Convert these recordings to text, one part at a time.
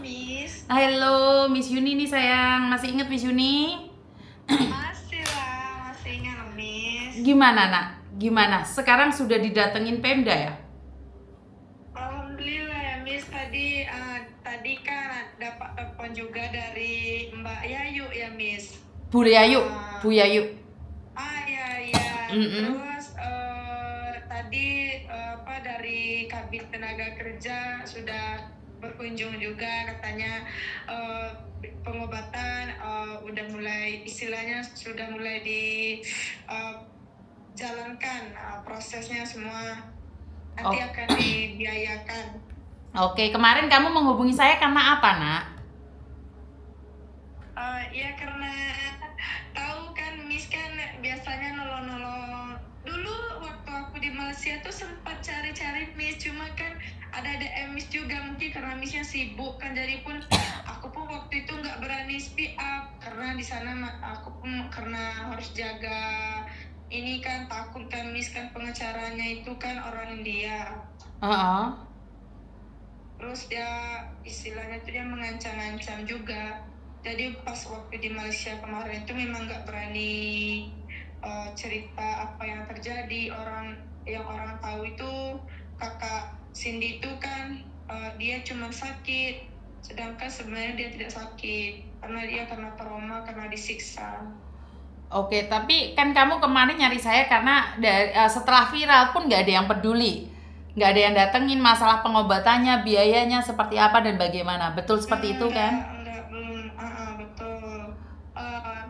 Miss. Halo, Miss Yuni nih sayang. Masih inget Miss Yuni? Masih lah, masih ingat Miss. Gimana nak? Gimana? Sekarang sudah didatengin Pemda ya? Alhamdulillah ya Miss. Tadi kan dapat telepon juga dari Mbak Yayu ya Miss. Bu Yayu, Bu Yayu. Iya. Mm-mm. Terus tadi dari Kabit Tenaga Kerja sudah berkunjung juga, katanya pengobatan udah mulai, istilahnya sudah mulai dijalankan, prosesnya semua nanti Oh. akan dibiayakan. Oke, kemarin kamu menghubungi saya karena apa nak? Ya karena tahu kan Miss kan biasanya nolong-nolong. Dulu waktu aku di Malaysia tuh sempat cari-cari Miss, cuma kan ada Miss juga, mungkin karena Missnya sibuk kan, jadi pun aku pun waktu itu nggak berani speak up karena di sana aku pun karena harus jaga ini kan, takut kan Miss, kan pengacaranya itu kan orang India. Terus dia istilahnya tuh dia mengancam-ancam juga. Jadi pas waktu di Malaysia kemarin itu memang nggak berani cerita apa yang terjadi. Yang orang tahu itu kakak Cindy itu kan dia cuma sakit, sedangkan sebenarnya dia tidak sakit karena trauma, karena disiksa. Oke, tapi kan kamu kemarin nyari saya karena setelah viral pun nggak ada yang peduli. Nggak ada yang datengin masalah pengobatannya, biayanya seperti apa dan bagaimana. Betul seperti itu kan? Enggak, belum. Betul.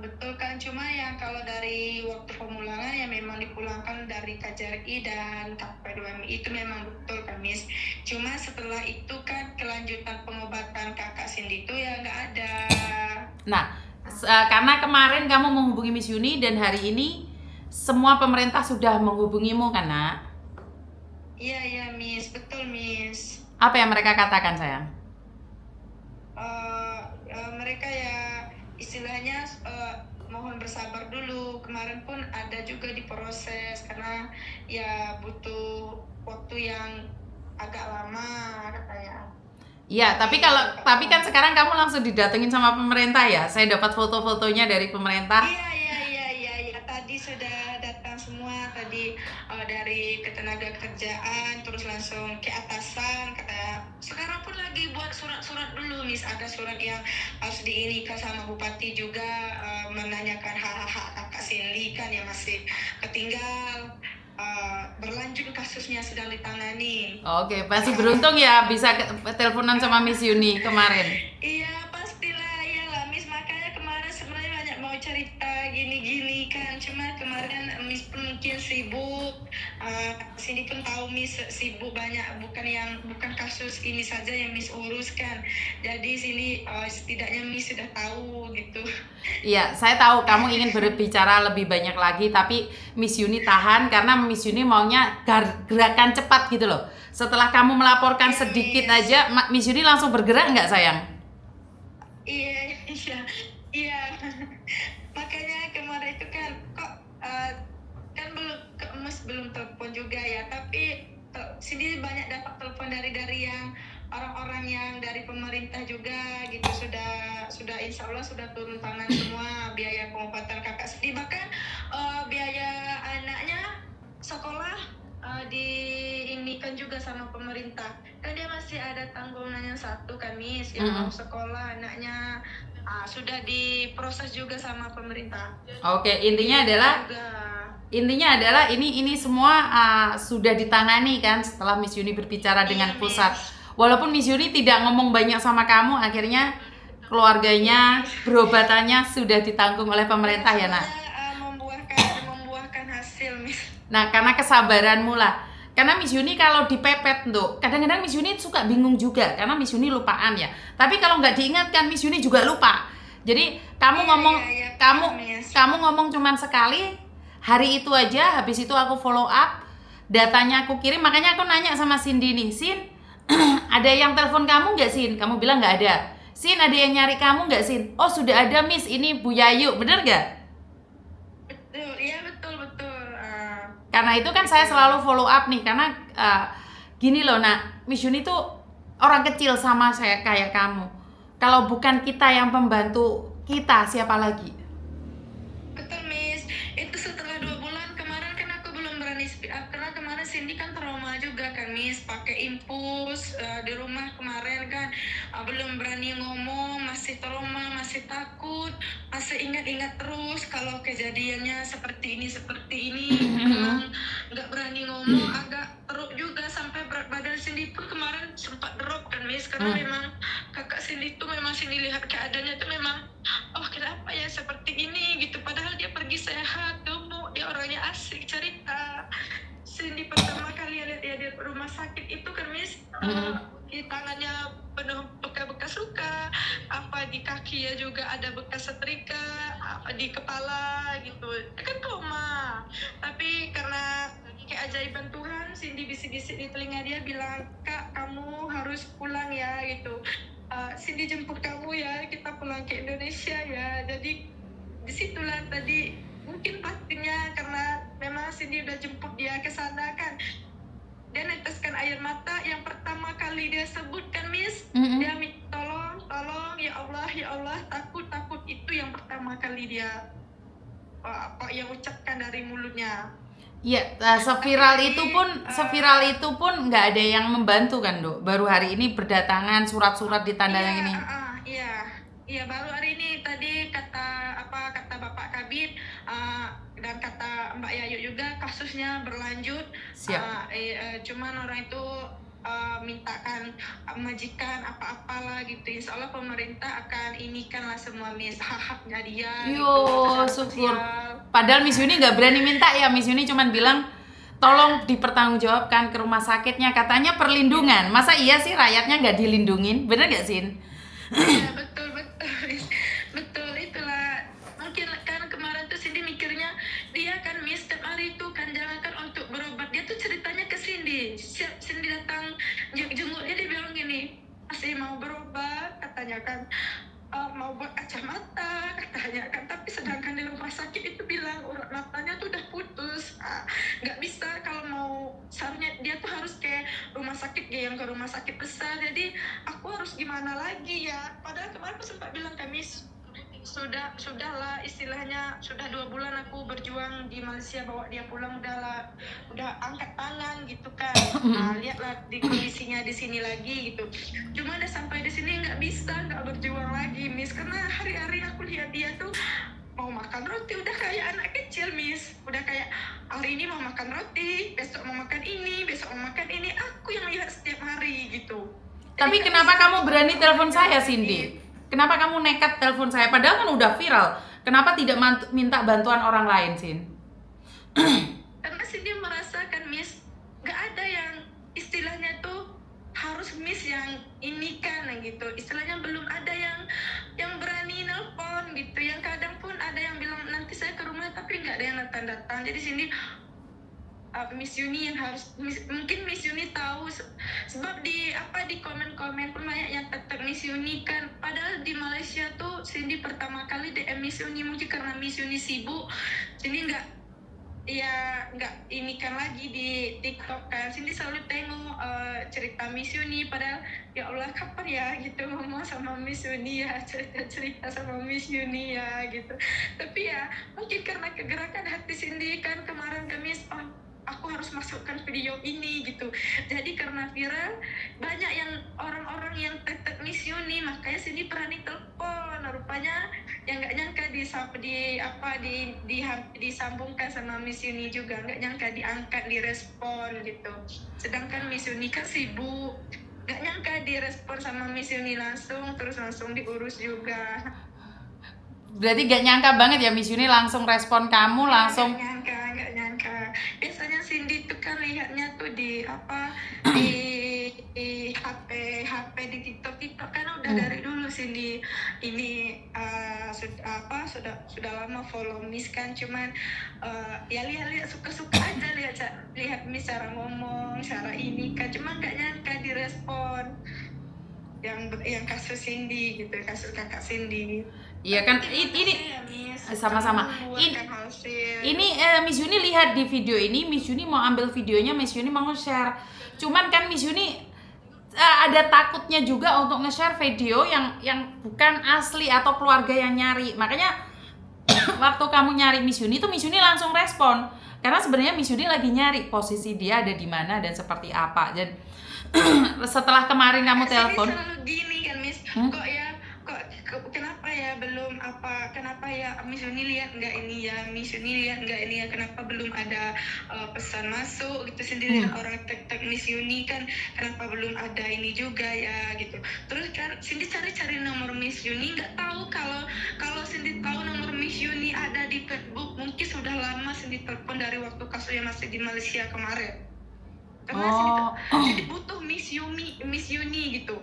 Betul kan, cuma yang kalau dari waktu pemulangan ya memang dipulangkan dari KJRI dan KP2MI, itu memang betul kan Miss. Cuma setelah itu kan kelanjutan pengobatan kakak Cindy itu ya nggak ada. Nah, karena kemarin kamu menghubungi Miss Yuni dan hari ini semua pemerintah sudah menghubungimu kan nak? Iya Miss, betul Miss. Apa yang mereka katakan sayang? Mereka ya istilahnya mohon bersabar dulu. Kemarin pun ada juga diproses karena ya butuh waktu yang agak lama katanya. Iya, tapi kan sekarang kamu langsung didatengin sama pemerintah ya. Saya dapat foto-fotonya dari pemerintah. Iya. Tadi sudah datang semua tadi, dari ketenaga kerjaan, terus langsung ke atasan, kata sekarang pun lagi buat surat-surat dulu Miss. Ada surat yang harus diinikan sama bupati juga, menanyakan hak-hak kakak Cindy kan yang masih ketinggal. Berlanjut kasusnya sedang ditangani. Oke, pasti beruntung ya bisa teleponan sama Miss Yuni kemarin. Iya pastilah, iyalah Miss, makanya kemarin sebenarnya banyak mau cerita gini-gini kan, cuma kemarin Miss pun mungkin sibuk. Sini pun tahu Miss sibuk banyak, bukan kasus ini saja yang Miss urus kan, jadi sini setidaknya Miss sudah tahu gitu. Iya, saya tahu kamu ingin berbicara lebih banyak lagi, tapi Miss Yuni tahan karena Miss Yuni maunya gerakan cepat gitu loh. Setelah kamu melaporkan sedikit aja, Miss Yuni langsung bergerak nggak sayang? Iya. Makanya kemarin itu kan kok kan belum telepon juga ya, tapi sini banyak dapat telepon dari yang orang-orang yang dari pemerintah juga gitu, sudah insya Allah sudah turun tangan semua biaya pengobatan kakak Cindy, bahkan biaya anaknya sekolah diinikan juga sama pemerintah kan, dia masih ada tanggungannya satu kan Miss, yang mau sekolah anaknya sudah diproses juga sama pemerintah. Oke, intinya adalah ini semua sudah ditangani kan setelah Miss Yuni berbicara dengan pusat. Walaupun Miss Yuni tidak ngomong banyak sama kamu, akhirnya keluarganya, berobatannya sudah ditanggung oleh pemerintah ya nak. Membuahkan hasil Miss. Nah, karena kesabaranmu lah. Karena Miss Yuni kalau dipepet tuh, kadang-kadang Miss Yuni suka bingung juga karena Miss Yuni lupaan ya. Tapi kalau nggak diingatkan Miss Yuni juga lupa. Jadi kamu kamu ngomong cuman sekali, hari itu aja, habis itu aku follow up, datanya aku kirim, makanya aku nanya sama Cindy nih, Sin, ada yang telepon kamu nggak Sin? Kamu bilang nggak ada. Sin, ada yang nyari kamu nggak Sin? Oh sudah ada Miss, ini Bu Yayu, bener nggak? Betul, iya betul. Karena itu kan saya selalu follow up nih, karena gini loh nak, Miss Yuni tuh orang kecil sama saya kayak kamu. Kalau bukan kita yang pembantu kita, siapa lagi? Betul, Miss. Itu setelah 2 bulan kemarin kan aku belum berani speak up karena kemarin Cindy kan trauma juga kan, Miss. Pakai infus di rumah kemarin kan, belum berani ngomong, masih trauma, masih takut, masih ingat-ingat terus kalau kejadiannya seperti ini. Memang nggak berani ngomong, agak teruk juga sampai berat badan Cindy pun kemarin sempat drop kan, Miss. Karena memang kakak Cindy tuh memang Cindy lihat keadaannya tuh memang, oh kenapa ya seperti ini gitu, padahal dia pergi sehat, gemuk, dia orangnya asik cerita. Cindy pertama kali lihat dia di rumah sakit itu kan, Miss, di tangannya penuh bekas-bekas luka, apa di kaki ya juga ada bekas setrika, apa di kepala gitu, dia kan koma. Tapi karena keajaiban Tuhan, Cindy bisik-bisik di telinga dia bilang, "Kak, kamu harus pulang ya," gitu. Cindy jemput kamu ya, kita pulang ke Indonesia ya. Jadi disitulah tadi mungkin batinnya, karena memang Cindy udah jemput dia ke sana kan. Dia neteskan air mata, yang pertama kali dia sebutkan, Miss, dia minta tolong ya Allah, takut itu yang pertama kali dia yang ucapkan dari mulutnya. Iya, seviral itu pun nggak ada yang membantu kan, Dok. Baru hari ini berdatangan surat-surat di tanda yang ini. Iya, baru hari ini tadi kata Bapak Kabid dan kata Mbak Yayu juga kasusnya berlanjut. Siap. Cuman orang itu mintakan majikan apa-apalah gitu. Insya Allah pemerintah akan inikan lah semua, Miss, hak-haknya dia. Yo, gitu, syukur. sosial. Padahal Miss Yuni nggak berani minta ya. Miss Yuni cuman bilang tolong dipertanggungjawabkan ke rumah sakitnya. Katanya perlindungan. Masa iya sih rakyatnya nggak dilindungin? Bener nggak, Sin? Ya, betul, Miss. Betul, itulah. Mungkin kan kemarin tuh Cindy mikirnya, dia kan, Miss, setiap hari itu kan jangankan untuk berobat, dia tuh ceritanya ke Cindy. Siap Cindy datang jenguk dia bilang gini, masih mau berobat katanya kan, mau buat kacamata katanya kan, tapi sedangkan di rumah sakit itu bilang urat matanya tuh udah putus. Nggak bisa, kalau mau seharusnya dia tuh harus ke rumah sakit, yang ke rumah sakit besar. Jadi aku harus gimana lagi ya, padahal kemarin aku sempat bilang ke Miss, sudahlah, istilahnya sudah 2 bulan aku berjuang di Malaysia bawa dia pulang, udah angkat tangan gitu kan. Lihatlah di kondisinya di sini lagi gitu. Cuma udah sampai di sini nggak berjuang lagi, Miss, karena hari-hari aku lihat dia tuh mau makan roti udah kayak anak kecil, Miss. Udah kayak hari ini mau makan roti, besok mau makan ini, besok mau makan ini. Aku yang lihat setiap hari gitu. Tapi Jadi kenapa bisa kamu berani telepon saya, Cindy? Kenapa kamu nekat telepon saya? Padahal kan udah viral. Kenapa tidak minta bantuan orang lain, Sin? Karena Cindy merasakan, Miss, nggak ada yang istilahnya tuh harus Miss yang ini kan gitu. Istilahnya belum ada yang berani nelpon gitu. Yang kadang pun ada yang bilang nanti saya ke rumah, tapi nggak ada yang datang. Jadi Cindy, Miss Yuni yang harus, mungkin Miss Yuni tahu sebab di komen-komen pun banyak yang tetap Miss Yuni kan, padahal di Malaysia tuh Cindy pertama kali DM Miss Yuni, mungkin karena Miss Yuni sibuk Cindy nggak inikan lagi di TikTok kan. Cindy selalu tengok cerita Miss Yuni, padahal ya Allah kapan ya gitu ngomong sama Miss Yuni ya, cerita sama Miss Yuni ya gitu. Tapi ya mungkin karena kegerakan hati Cindy kan kemarin ke Miss, aku harus masukkan video ini gitu. Jadi karena viral, banyak yang orang-orang yang tetap Miss Yuni, makanya Cindy berani telepon. Rupanya yang nggak nyangka disambungkan sama Miss Yuni juga, nggak nyangka diangkat, direspon gitu. Sedangkan Miss Yuni kan sibuk, nggak nyangka direspon sama Miss Yuni langsung diurus juga. Berarti gak nyangka banget ya Miss Yuni langsung respon kamu, langsung. Nggak nyangka. Biasanya Cindy tuh kan lihatnya tuh di HP di TikTok kan udah dari dulu Cindy ini sudah lama follow Miss kan, cuman ya lihat suka-suka aja lihat Miss cara ngomong, cara ini kan, cuma nggak nyangka direspon yang kasus Cindy gitu, kasus kakak Cindy. Iya kan, ini sama-sama. Ini Miss Yuni lihat di video ini, Miss Yuni mau ambil videonya, Miss Yuni mau share. Cuman kan Miss Yuni ada takutnya juga untuk nge-share video yang bukan asli atau keluarga yang nyari. Makanya waktu kamu nyari Miss Yuni itu Miss Yuni langsung respon. Karena sebenarnya Miss Yuni lagi nyari posisi dia ada di mana dan seperti apa. Dan setelah kemarin kamu telepon, selalu gini kan Miss, kenapa ya belum kenapa ya Miss Yuni lihat nggak ini ya, Miss Yuni lihat nggak ini ya, kenapa belum ada pesan masuk gitu sendiri orang tag Miss Yuni kan, kenapa belum ada ini juga ya gitu. Terus kan Cindy cari nomor Miss Yuni, nggak tahu kalau Cindy tahu nomor Miss Yuni ada di Facebook, mungkin sudah lama Cindy telepon dari waktu kasusnya masih di Malaysia kemarin. Karena Cindy butuh Miss Yuni gitu.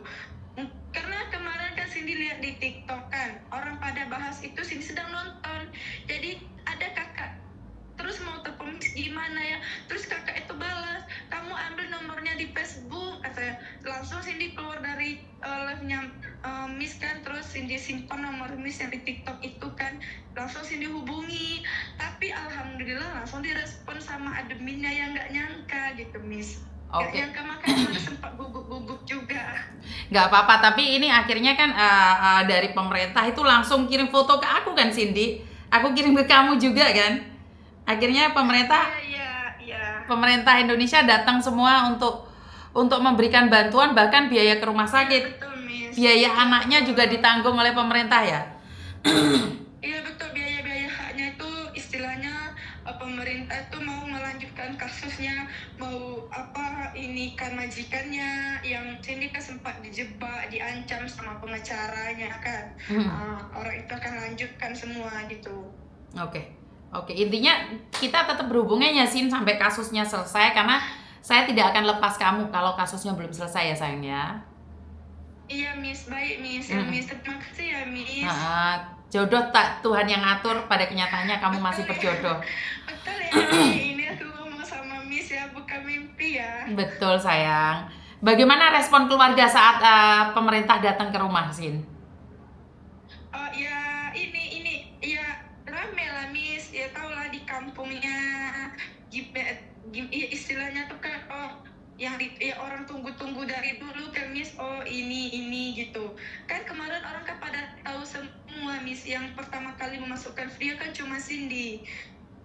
Karena kemarin kan Cindy lihat di TikTok kan orang pada bahas itu, Cindy sedang nonton, jadi ada kakak terus mau telepon gimana ya, terus kakak itu balas, kamu ambil nomornya di Facebook katanya. Langsung Cindy keluar dari live-nya Miss kan, terus Cindy simpan nomor Miss yang di TikTok itu kan, langsung Cindy hubungi, tapi alhamdulillah langsung direspon sama adminnya yang nggak nyangka gitu Miss. Oke. Yang makanya sempat gugup juga. Nggak apa-apa, tapi ini akhirnya kan dari pemerintah itu langsung kirim foto ke aku kan Cindy. Aku kirim ke kamu juga kan. Akhirnya pemerintah Indonesia datang semua untuk memberikan bantuan, bahkan biaya ke rumah sakit. Betul, Miss. Biaya anaknya juga ditanggung oleh pemerintah ya. Iya betul, biaya haknya itu istilahnya pemerintah itu mau melanjutkan kasusnya, mau ini kan majikannya yang Cindy kan sempat dijebak, diancam sama pengacaranya kan. Orang itu akan lanjutkan semua gitu. Oke, intinya kita tetap berhubungan ya Sin sampai kasusnya selesai, karena saya tidak akan lepas kamu kalau kasusnya belum selesai ya sayang ya. Iya Miss, baik Miss. Ya Miss, terima kasih ya Miss. Jodoh tak Tuhan yang ngatur, pada kenyataannya kamu masih berjodoh. Betul ya, ini aku ngomong sama Miss ya, bukan mimpi ya. Betul sayang. Bagaimana respon keluarga saat pemerintah datang ke rumah Sin? Oh ya, ini ya rame lah Miss, ya tau lah di kampungnya, istilahnya tuh kan yang orang tunggu-tunggu dari dulu kan Miss, ini gitu kan. Kemarin orang kan pada tahu semua Miss, yang pertama kali memasukkan video kan cuma Cindy.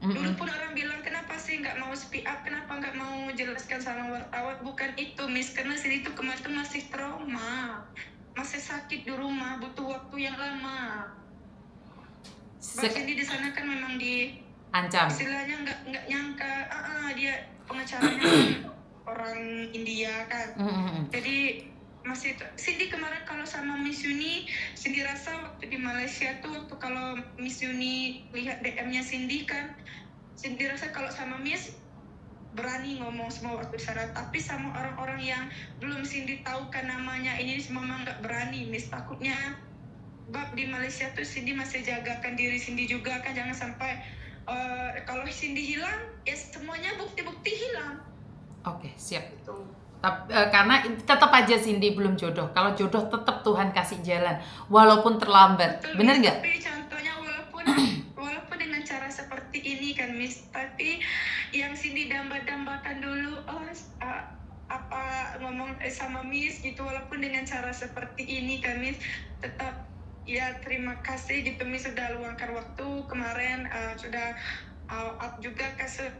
Dulu pun orang bilang kenapa sih nggak mau speak up, kenapa nggak mau jelaskan sama wartawan. Bukan itu Miss, karena Cindy itu kemarin tuh masih trauma, masih sakit di rumah, butuh waktu yang lama. Cindy di sana kan memang diancam, istilahnya nggak nyangka, dia pengacaranya orang India kan. Jadi masih Cindy kemarin kalau sama Miss Yuni, Cindy rasa waktu di Malaysia tuh, waktu kalau Miss Yuni lihat DM-nya Cindy kan, Cindy rasa kalau sama Miss berani ngomong semua waktu di sana, tapi sama orang-orang yang belum Cindy tahu kan namanya ini memang nggak berani Miss. Takutnya bab di Malaysia tuh Cindy masih jagakan diri Cindy juga kan, jangan sampai kalau Cindy hilang ya semuanya bukti-bukti hilang. Oke, siap. Karena tetap aja Cindy belum jodoh. Kalau jodoh tetap Tuhan kasih jalan, walaupun terlambat. Betul, bener nggak? Tapi contohnya walaupun dengan cara seperti ini kan Miss, tapi yang Cindy dambakan dulu, ngomong sama Miss gitu, walaupun dengan cara seperti ini kan Miss, tetap ya terima kasih gitu Miss, sudah luangkan waktu kemarin, sudah up juga kasus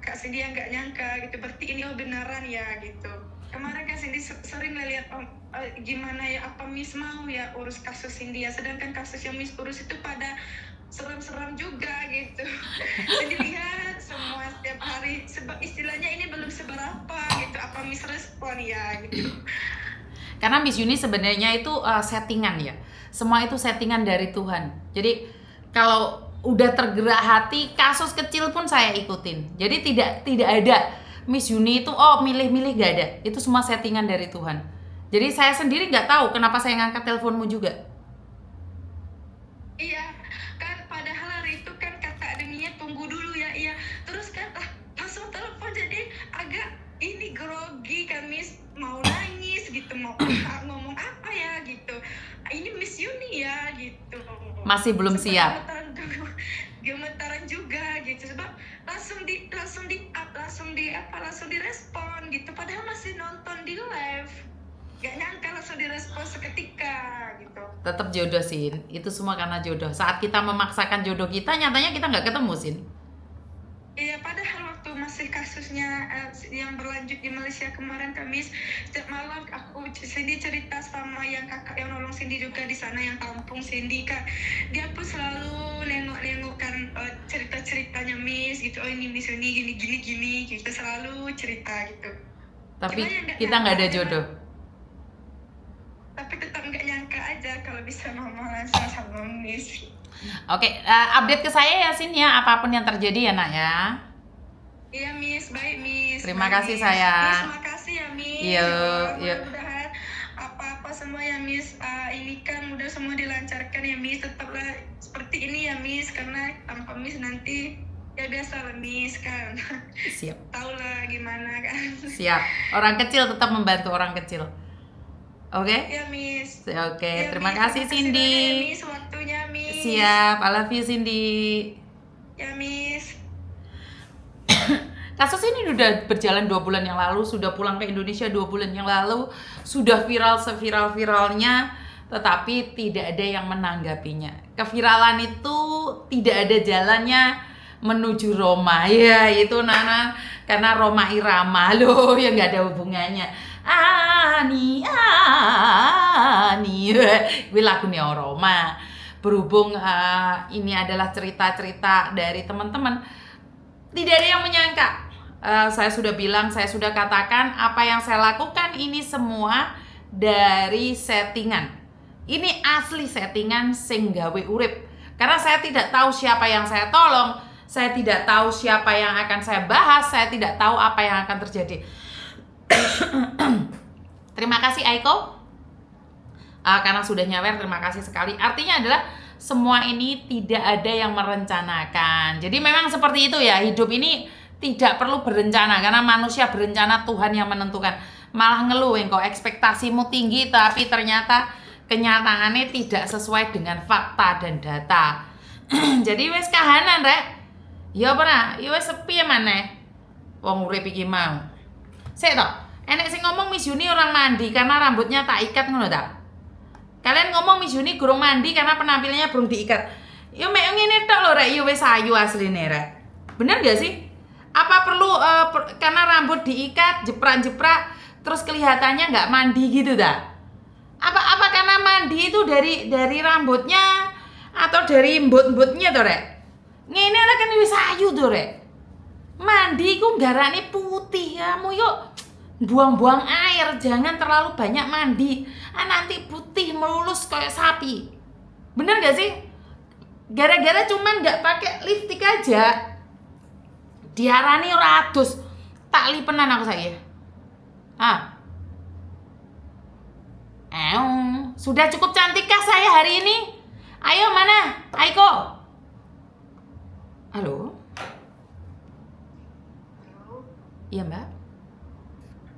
Kak Cindy yang nggak nyangka gitu, berarti ini beneran ya gitu. Kemarin kan Cindy sering lihat gimana ya, apa Miss mau ya urus kasus Cindy ya, sedangkan kasus yang Miss urus itu pada seram-seram juga gitu. Cindy lihat semua setiap hari, sebab istilahnya ini belum seberapa gitu, apa Miss respon ya gitu. Karena Miss Yuni sebenarnya itu settingan ya, semua itu settingan dari Tuhan. Jadi kalau udah tergerak hati, kasus kecil pun saya ikutin. Jadi tidak ada Miss Yuni itu milih-milih, gak ada. Itu semua settingan dari Tuhan. Jadi saya sendiri nggak tahu kenapa saya ngangkat teleponmu juga. Iya, kan padahal hari itu kan kata adminnya tunggu dulu ya, iya. Terus kan langsung telepon, jadi agak ini grogi kan Miss, mau nangis gitu, mau ngomong apa ya gitu. Ini Miss Yuni ya gitu. Masih belum siap. Gemetaran juga gitu, sebab langsung direspon gitu, padahal masih nonton langsung direspon seketika gitu. Tetap jodoh, Sin. Itu semua karena jodoh. Saat kita memaksakan jodoh kita, nyatanya kita nggak ketemu, Sin. Iya, padahal waktu masih kasusnya yang berlanjut di Malaysia kemarin, Kamis, setiap malam Cindy cerita sama yang kakak yang nolong Cindy juga di sana, yang kampung Cindy, Kak. Dia pun selalu nengok-nengok kan cerita-ceritanya Miss gitu. Oh, ini Miss ini gini, gitu, selalu cerita gitu. Tapi Cuma yang kita nggak ada jodoh. Tapi tetap nggak nyangka aja kalau bisa mama langsung sama Miss. Oke, update ke saya ya, Sin ya. Apapun yang terjadi ya, Nak ya. Iya, Miss. Baik, Miss. Terima Baik, kasih, Miss. sayang. Miss, makasih ya, Miss. Iya, iya. Mudah-mudahan apa-apa semua ya, Miss. Ini kan udah semua dilancarkan ya, Miss. Tetaplah seperti ini ya, Miss. Karena tanpa Miss nanti ya biasa lah, Miss kan. Siap. Tahu lah gimana kan. Siap. Orang kecil tetap membantu orang kecil. Oke? Ya, Miss. Oke, Ya, terima Miss. kasih, Terima kasih Cindy. banyak ya, Miss, waktunya, Miss. Siap, I love you, Cindy. Ya, Miss. Kasus ini udah berjalan 2 bulan yang lalu, sudah pulang ke Indonesia 2 bulan yang lalu, sudah viral seviral-viralnya, tetapi tidak ada yang menanggapinya. Keviralan itu tidak ada jalannya menuju Roma, ya itu Nana, karena Roma Irama loh, yang nggak ada hubungannya. Ani, gue lagunya Roma. Berhubung ini adalah cerita-cerita dari teman-teman, tidak ada yang menyangka. Saya sudah bilang, saya sudah katakan, apa yang saya lakukan ini semua dari settingan. Ini asli settingan sing gawe urip. Karena saya tidak tahu siapa yang saya tolong, saya tidak tahu siapa yang akan saya bahas, saya tidak tahu apa yang akan terjadi. Terima kasih Aiko, karena sudah nyawer, terima kasih sekali. Artinya adalah semua ini tidak ada yang merencanakan. Jadi memang seperti itu ya, hidup ini tidak perlu berencana, karena manusia berencana, Tuhan yang menentukan. Malah ngeluh kok ekspektasimu tinggi tapi ternyata kenyataannya tidak sesuai dengan fakta dan data. Jadi wes kahanan rek. Ya pernah, ya wes sepi mana? Wong urip iki mau. Sik toh, enek sing ngomong Miss Yuni orang mandi karena rambutnya tak ikat ngono ta? Kalian ngomong Miss Yuni gurung mandi karena penampilannya belum diikat. Yo mek ngene tok lho rek, yo wis ayu asline rek. Bener gak sih? Apa perlu karena rambut diikat, jeprak-jeprak terus kelihatannya nggak mandi gitu dah? Apa karena mandi itu dari rambutnya atau dari embut-embutnya tuh rek? Ngene lah kan wis ayu tuh rek. Mandi ku nggarane putih, kamu yuk buang-buang air, jangan terlalu banyak mandi. Nanti putih melulus kayak sapi. Bener gak sih? Gara-gara cuman nggak pakai lipstik aja, diarani ratus. Tak lipenan aku saya. Sudah cukup cantikkah saya hari ini? Ayo mana? Aiko. Halo? Iya Mbak.